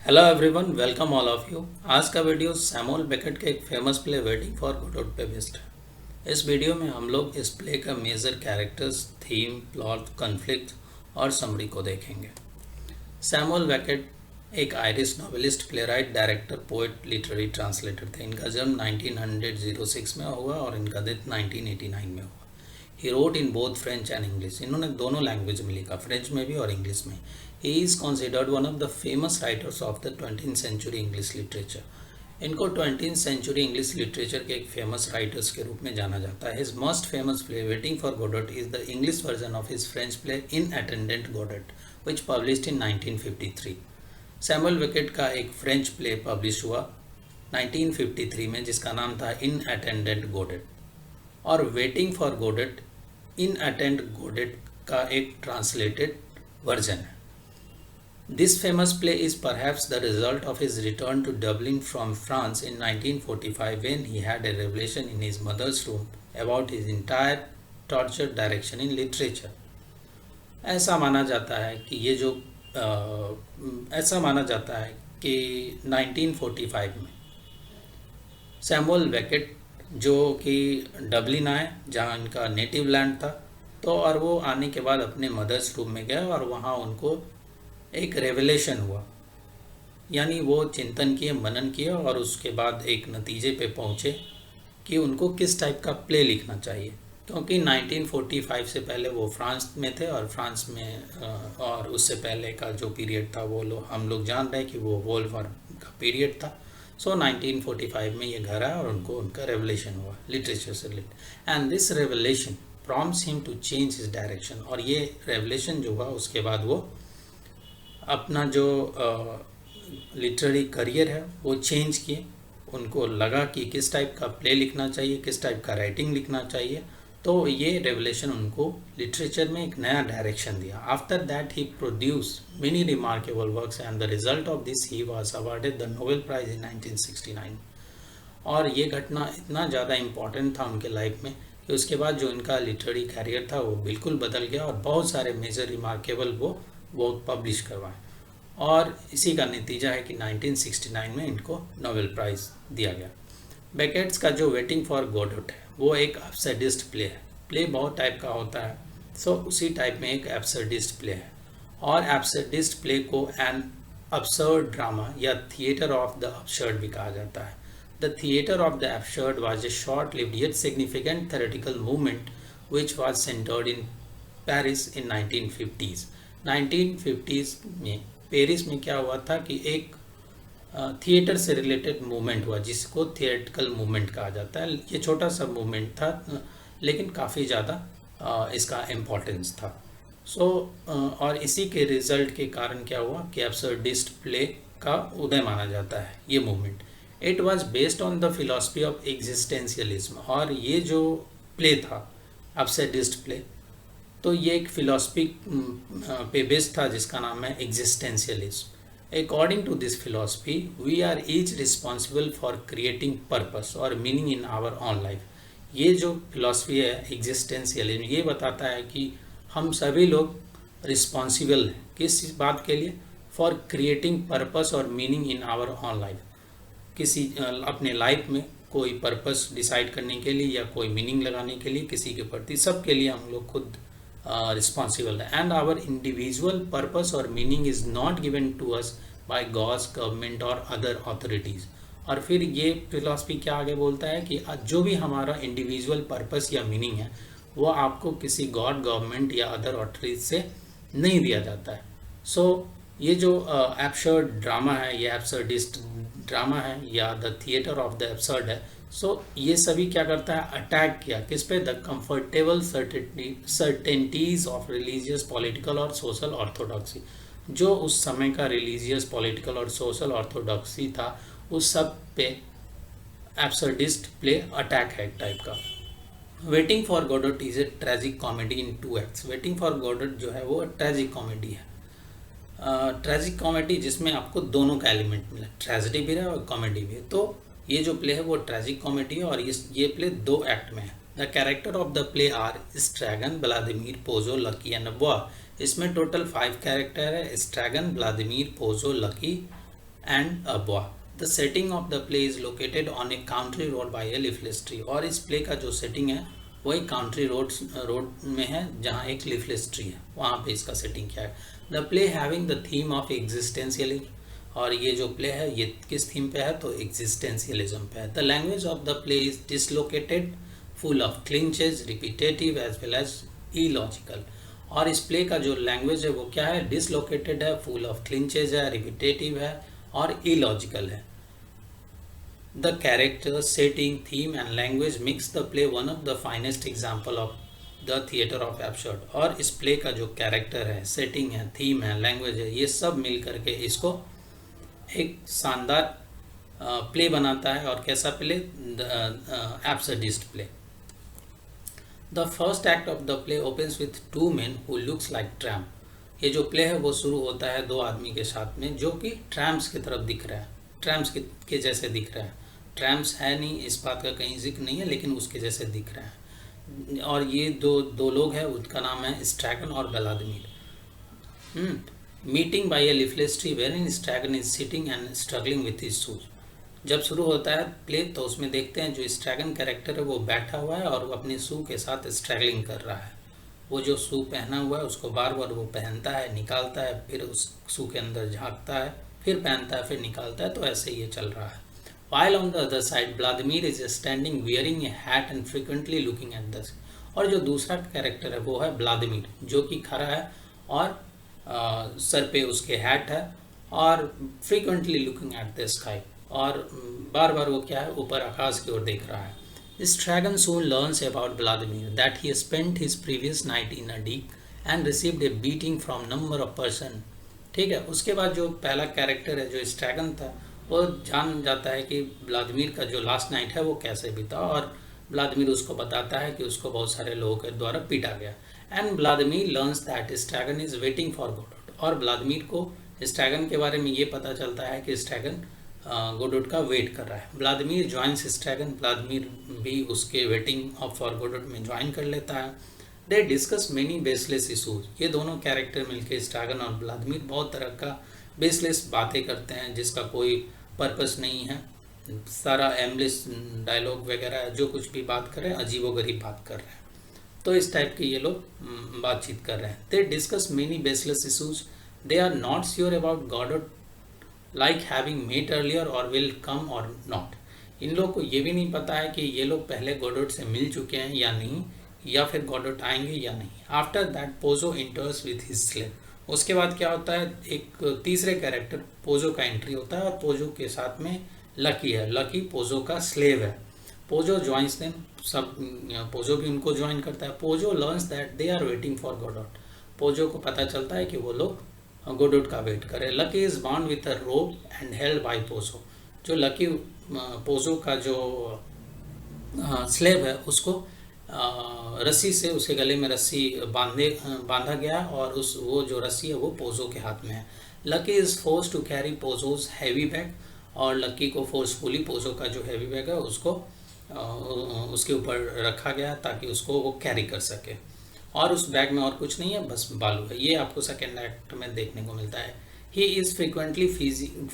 Hello everyone, welcome all of you. आज का video Samuel Beckett के एक famous play waiting for Godot पे बेस्ड है। इस वीडियो में हम लोग इस प्ले का major characters, theme, plot, conflict और समरी को देखेंगे। सैमुअल बेकेट एक Irish novelist, playwright, director, poet, literary translator थे। इनका जन्म 1906 में हुआ और इनका डेथ 1989 में हुआ। He wrote in both French and English. इन्होंने दोनों लैंग्वेज में लिखा, फ्रेंच में भी और इंग्लिश में। He is considered one of the famous writers of the 20th century English literature. इनको 20th सेंचुरी इंग्लिश लिटरेचर के एक फेमस राइटर्स के रूप में जाना जाता है। His most famous play waiting for Godot is the English version of his French play in attendant Godot which published in 1953। Samuel Beckett का एक फ्रेंच प्ले पब्लिश हुआ 1953 में जिसका नाम था इन अटेंडेंट गोडेट, और वेटिंग फॉर गोडेट इन अटेंड गोडेट का एक ट्रांसलेटेड वर्जन है। This famous play is perhaps the result of his return to Dublin from France in 1945 when he had a revelation in his mother's room about his entire torture direction in literature। ऐसा माना जाता है कि ऐसा माना जाता है कि 1945 में सैमुअल बेकेट जो कि डबलिन आए, जहाँ इनका नेटिव लैंड था, तो और वो आने के बाद अपने मदर्स रूम में गए और वहाँ उनको एक रेवलेशन हुआ, यानी वो चिंतन किए, मनन किए और उसके बाद एक नतीजे पे पहुँचे कि उनको किस टाइप का प्ले लिखना चाहिए। क्योंकि 1945 से पहले वो फ्रांस में थे और फ्रांस में और उससे पहले का जो पीरियड था वो हम लोग जान रहे हैं कि वो वर्ल्ड वॉर का पीरियड था। सो 1945 में ये घर आया और उनको उनका रेवलेशन हुआ लिटरेचर से related, and this revelation prompts him to change his direction. और ये रेवलेशन जो हुआ उसके बाद वो अपना जो लिटरेरी करियर है वो चेंज किए। उनको लगा कि किस टाइप का प्ले लिखना चाहिए, किस टाइप का राइटिंग लिखना चाहिए, तो ये रेवलेशन उनको लिटरेचर में एक नया डायरेक्शन दिया। After that he produce many remarkable works and the result of this he was awarded the Nobel prize in 1969। और ये घटना इतना ज़्यादा इम्पॉर्टेंट था उनके लाइफ में कि उसके बाद जो इनका लिटरेरी कैरियर था वो बिल्कुल बदल गया और बहुत सारे मेजर रिमार्केबल वो पब्लिश करवाए। और इसी का नतीजा है कि 1969 में इनको नोबेल प्राइज़ दिया गया। बेकेट्स का जो वेटिंग फॉर गोडोट है वो एक एब्सर्डिस्ट प्ले है। प्ले बहुत टाइप का होता है, सो उसी टाइप में एक एब्सर्डिस्ट प्ले है। और एब्सर्डिस्ट प्ले को एन अब्सर्ड ड्रामा या थिएटर ऑफ द अब्सर्ड भी कहा जाता है। The theatre of the absurd was a short lived yet significant theoretical movement which was centered in Paris in 1950s। 1950s में पेरिस में क्या हुआ था कि एक थिएटर से रिलेटेड मूवमेंट हुआ जिसको थिएट्रिकल मूवमेंट कहा जाता है। ये छोटा सा मूवमेंट था लेकिन काफ़ी ज़्यादा इसका इम्पोर्टेंस था। और इसी के रिजल्ट के कारण क्या हुआ कि एब्सर्डिस्ट प्ले का उदय माना जाता है ये movement. It was based on the philosophy of existentialism. और ये जो प्ले था एब्सर्डिस्ट प्ले, तो ये एक फिलॉसफी पे बेस्ड था जिसका नाम है existentialism. According to this philosophy, we are each responsible for creating purpose or meaning in our own life। ये जो फिलॉसफी है एग्जिस्टेंशियलिज्म, ये बताता है कि हम सभी लोग रिस्पॉन्सिबल हैं किस बात के लिए, फॉर क्रिएटिंग पर्पस और meaning in our own life. किसी अपने लाइफ में कोई पर्पस डिसाइड करने के लिए या कोई मीनिंग लगाने के लिए किसी के प्रति, सब के लिए हम लोग खुद रिस्पॉन्सिबल है। एंड आवर इंडिविजुअल पर्पस और meaning is not given to us by gods, government और अदर अथॉरिटीज़। और फिर ये फिलॉसफी क्या आगे बोलता है कि जो भी हमारा इंडिविजुअल पर्पस या मीनिंग है वो आपको किसी गॉड, गवर्नमेंट या अदर अथॉरिटीज से नहीं दिया जाता है। सो ये जो एब्सर्ड ड्रामा है, ये एब्सर्डिस्ट ड्रामा है या the theatre of the absurd है, सो ये सभी क्या करता है, अटैक किया किस पे, the comfortable certainties of religious, political और सोशल ऑर्थोडॉक्सी। जो उस समय का रिलीजियस, पॉलिटिकल और सोशल ऑर्थोडॉक्सी था उस सब पे एब्सर्डिस्ट प्ले अटैक है एक टाइप का। Waiting for Godot is a tragic comedy in 2 acts. Waiting for Godot जो है वो ट्रेजिक कॉमेडी है। ट्रेजिक कॉमेडी जिसमें आपको दोनों का एलिमेंट मिला, ट्रेजेडी भी है और कॉमेडी भी है। तो ये जो प्ले है वो ट्रेजिक कॉमेडी है और ये प्ले 2 एक्ट में है। The character of the play are Estragon, Vladimir, Pozzo, Lucky and boy. इसमें टोटल 5 कैरेक्टर है, Estragon, Vladimir, Pozzo, Lucky and a boy. The setting of the play is located on a country road by a leafless tree. और इस play का जो setting है वही country road में है जहाँ एक लीफलेस ट्री है, वहाँ पे इसका सेटिंग किया है. The play having the theme of existentialism. और ये जो प्ले है ये किस थीम पे है, तो एग्जिस्टेंशियलिज्म पे है. The language of the play is dislocated, full of cliches, repetitive as well as illogical. और इस प्ले का जो लैंग्वेज है वो क्या है, डिसलोकेटेड है, फुल ऑफ क्लिंचेज है, रिपीटेटिव है और इलॉजिकल है. The character, setting, theme and language makes the play one of the finest example of the theater of absurd. और इस प्ले का जो कैरेक्टर है, सेटिंग है, थीम है, लैंग्वेज है, ये सब मिल करके इसको एक शानदार प्ले बनाता है. और कैसा play, the absurdist play. The first act of the play opens with two men who looks like tramp. ये जो प्ले है वो शुरू होता है दो आदमी के साथ में जो कि ट्रैम्प्स की तरफ दिख रहा है, ट्रैम्प्स के जैसे दिख रहा है. ट्रैम्प्स है नहीं, इस बात का कहीं जिक्र नहीं है, लेकिन उसके जैसे दिख रहा है. और ये दो लोग हैं, उनका नाम है स्ट्रैगन और Vladimir. Meeting by a leafless tree wherein Estragon is sitting and struggling with his shoes. जब शुरू होता है प्ले तो उसमें देखते हैं जो स्ट्रैगन कैरेक्टर है वो बैठा हुआ है और वो अपने शू के साथ स्ट्रगलिंग कर रहा है. वो जो शू पहना हुआ है उसको बार बार वो पहनता है, निकालता है, फिर उस शू के अंदर झाँकता है, फिर पहनता है, फिर निकालता है. तो ऐसे ये चल रहा है. While on the other side, Vladimir is standing wearing a hat and frequently looking at the sky. और जो दूसरा कैरेक्टर है वो है व्लादिमीर, जो कि खड़ा है और सर पे उसके हैट है और frequently looking at the sky. और बार बार वो क्या है, ऊपर आकाश की ओर देख रहा है. Stragon soon learns about Vladimir that he spent his previous night in a dig and received a beating from number of person. ठीक है. उसके बाद जो पहला कैरेक्टर है जो स्ट्रैगन था वो जान जाता है कि व्लादिमीर का जो लास्ट नाइट है वो कैसे बीता. और व्लादिमीर उसको बताता है कि उसको बहुत सारे लोगों के द्वारा पीटा गया. And Vladimir learns that Estragon is waiting for Godot. और व्लादिमीर को स्ट्रैगन के बारे में ये पता चलता है कि स्ट्रैगन गोडोट का वेट कर रहा है. Vladimir joins स्ट्रैगन. व्लादिमीर भी उसके वेटिंग फॉर गोडोट में ज्वाइन कर लेता है. दे डिस्कस मेनी बेसलेस इशूज. ये दोनों कैरेक्टर मिलकर स्ट्रैगन और व्लादिमीर बहुत तरह का बेसलेस बातें करते हैं जिसका कोई पर्पस नहीं है. सारा एमलेस डायलॉग वगैरह जो कुछ भी बात कर रहे हैं अजीबोगरीब बात कर रहे हैं. तो इस टाइप के ये लोग बातचीत कर रहे हैं. They discuss many baseless issues. They are not sure about Godot like having met earlier or will come or not. इन लोग को ये भी नहीं पता है कि ये लोग पहले गॉडोट से मिल चुके हैं या नहीं, या फिर गॉडोट आएंगे या नहीं. After that Pozzo इंटर्स with his slave. उसके बाद क्या होता है, एक तीसरे कैरेक्टर पोजो का एंट्री होता है और पोजो के साथ में लकी है. लकी पोजो का स्लेव है. Pozzo joins them. सब पोजो भी उनको ज्वाइन करता है. Pozzo learns that they are waiting for Godot. Pozzo को पता चलता है कि वो लोग गोडोट का वेट करें. Lucky is bound with a rope and held by Pozzo. जो लकी पोजो का जो स्लेव है उसको रस्सी से उसके गले में रस्सी बांधा गया और वो जो रस्सी है वो पोजो के हाथ में है. Lucky is force to carry Pozzo's heavy bag. और लकी को फोर्सफुली पोजो का जो हैवी बैग है उसको उसके ऊपर रखा गया ताकि उसको वो कैरी कर सके. और उस बैग में और कुछ नहीं है, बस बालू है. ये आपको सेकेंड एक्ट में देखने को मिलता है. He is frequently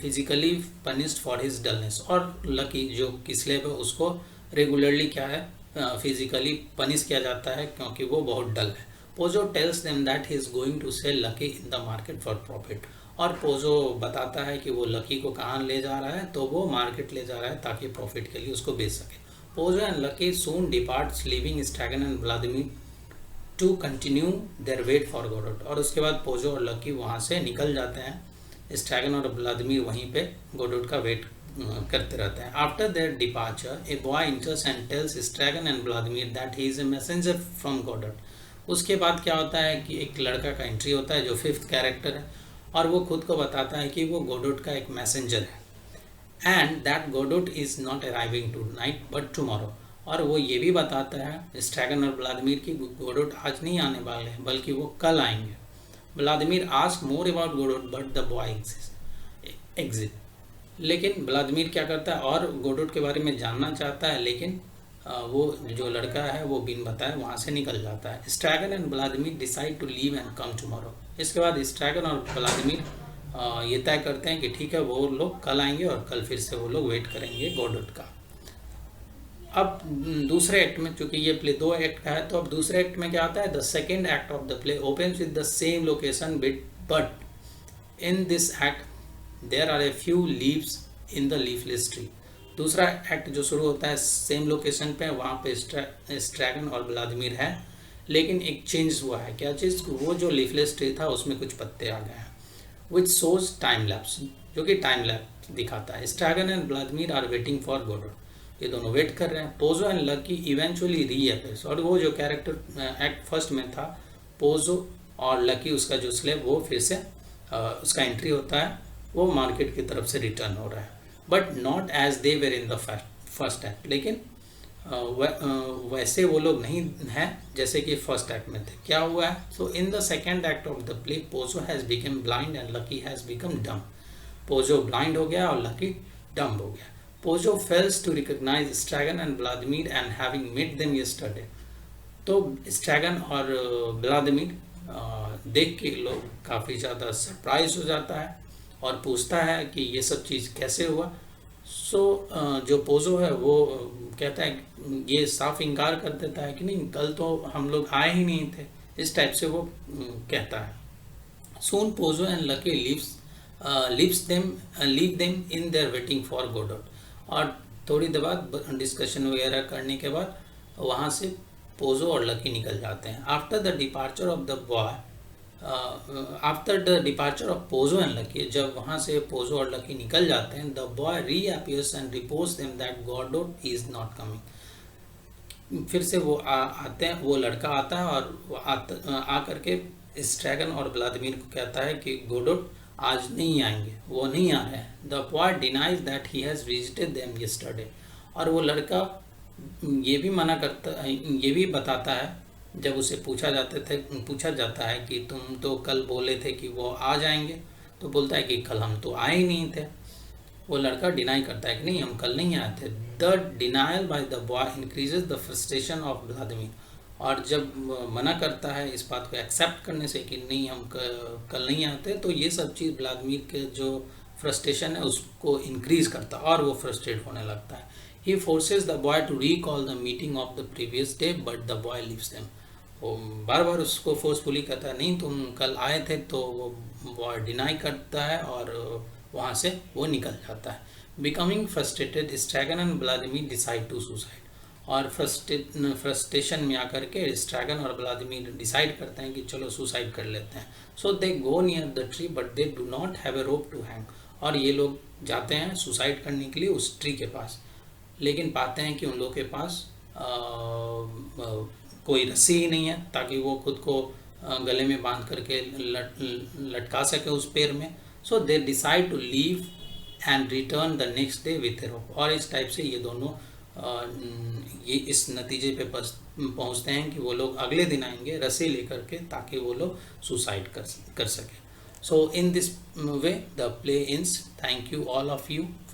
physically punished for his dullness. और लकी जो कि स्लेव है उसको रेगुलरली क्या है, फिजिकली पनिश किया जाता है क्योंकि वो बहुत डल है. Pozzo tells them that he is going to sell Lucky in the market for profit. और पोजो बताता है कि वो लकी को कहाँ ले जा रहा है, तो वो मार्केट ले जा रहा है ताकि प्रॉफिट के लिए उसको बेच सके. Pozzo and Lucky soon departs leaving Estragon and Vladimir to continue their wait for Godot. और उसके बाद पोजो और लकी वहाँ से निकल जाते हैं. स्ट्रैगन और व्लादिमीर वहीं पे गोडोट का वेट करते रहते हैं. After their departure a boy enters and tells Estragon and Vladimir that he is a messenger from Godot. उसके बाद क्या होता है कि एक लड़का का एंट्री होता है जो फिफ्थ कैरेक्टर है और वो खुद को बताता है कि वो गोडोट का एक मैसेंजर है. And that Godot is not arriving tonight but tomorrow. और वो ये भी बताता है स्ट्रैगन और व्लादिमीर की गोडोट आज नहीं आने वाले हैं बल्कि वो कल आएंगे. Vladimir ask more about Godot but the boy exit. लेकिन व्लादिमीर क्या करता है और गोडोट के बारे में जानना चाहता है, लेकिन वो जो लड़का है वो बिन बताए वहाँ से निकल जाता है. Estragon and Vladimir decide to leave and come tomorrow. इसके बाद स्ट्रैगन और व्लादिमीर ये तय करते हैं कि ठीक है वो लोग कल आएंगे और कल फिर से वो लोग वेट करेंगे गोडोट का। अब दूसरे एक्ट में, चूंकि ये प्ले 2 एक्ट का है, तो अब दूसरे एक्ट में क्या आता है, the second act of the play opens with the same location but in this act there are a few leaves in the leafless tree. दूसरा एक्ट जो शुरू होता है सेम लोकेशन पे, वहाँ पे स्ट्रैगन और व्लादिमीर है, लेकिन एक चेंज हुआ है। क्या चीज़? वो जो लीफलेस ट्री था उसमें कुछ पत्ते आ गए हैं, विच शोज टाइम लैप्स, जो कि टाइम लैप्स दिखाता है। Estragon and Vladimir are waiting for Godot, ये दोनों वेट कर रहे हैं। Pozzo and Lucky eventually reappears, और वो जो कैरेक्टर एक्ट फर्स्ट में था पोजो और लकी, उसका जो स्लेव, वो फिर से उसका एंट्री होता है, वो मार्केट की तरफ से रिटर्न हो रहा है, but not as they were in the first act, लेकिन वैसे वो लोग नहीं हैं जैसे कि फर्स्ट एक्ट में थे। क्या हुआ है? So in the second act of the play Pozzo has become blind and Lucky has become dumb. Pozzo blind हो गया और लकी डम हो गया। Pozzo fails to recognise Estragon and Vladimir and having met them yesterday. तो Estragon और Vladimir देख के लोग काफ़ी ज़्यादा सरप्राइज हो जाता है और पूछता है कि ये सब चीज़ कैसे हुआ। सो जो पोजो है वो कहता है, ये साफ इनकार कर देता है कि नहीं, कल तो हम लोग आए ही नहीं थे, इस टाइप से वो कहता है। Soon Pozzo and Lucky leave them in there waiting for Godot. और थोड़ी देर बाद डिस्कशन वगैरह करने के बाद वहाँ से पोजो और लकी निकल जाते हैं। After the departure of the boy, after the departure of Pozzo and Lucky, जब वहाँ से पोजो और लकी निकल जाते हैं, the boy reappears and reports them that Godot is not coming. फिर से वो आते हैं, वो लड़का आता है और आ करके स्ट्रैगन और व्लादिमीर को कहता है कि गोडोट आज नहीं आएंगे, वो नहीं आ रहे हैं। The boy denies that he has visited them yesterday, और वो लड़का ये भी मना करता है, ये भी बताता है, जब उसे पूछा जाता है कि तुम तो कल बोले थे कि वो आ जाएंगे, तो बोलता है कि कल हम तो आए ही नहीं थे। वो लड़का डिनाई करता है कि नहीं, हम कल नहीं आए थे। The denial by the boy increases the frustration of Vladimir, और जब मना करता है इस बात को एक्सेप्ट करने से कि नहीं हम कल नहीं आते, तो ये सब चीज़ व्लादिमीर के जो फ्रस्ट्रेशन है उसको इंक्रीज करता है और वो फ्रस्ट्रेट होने लगता है। He forces the boy to recall the meeting of the previous day but the boy leaves them. वो बार बार उसको फोर्सफुली कहता है नहीं तुम कल आए थे, तो वो बॉय डिनाई करता है और वहाँ से वो निकल जाता है। Becoming frustrated Estragon and Vladimir decide to suicide, और फ्रस्ट्रेशन में आकर के स्ट्रैगन और व्लादिमीर डिसाइड करते हैं कि चलो सुसाइड कर लेते हैं। So they go near the tree but they do not have a rope to hang, और ये लोग जाते हैं सुसाइड करने के लिए उस ट्री के पास, लेकिन पाते हैं कि उन लोगों के पास कोई रस्सी ही नहीं है ताकि वो खुद को गले में बांध करके लटका सके उस पेड़ में। So they decide to leave and return the next day with a rope, और इस टाइप से ये दोनों ये इस नतीजे पे पहुंचते हैं कि वो लोग अगले दिन आएंगे रस्सी लेकर के ताकि वो लोग सुसाइड कर सके। So in this way the play ends. Thank you all of you.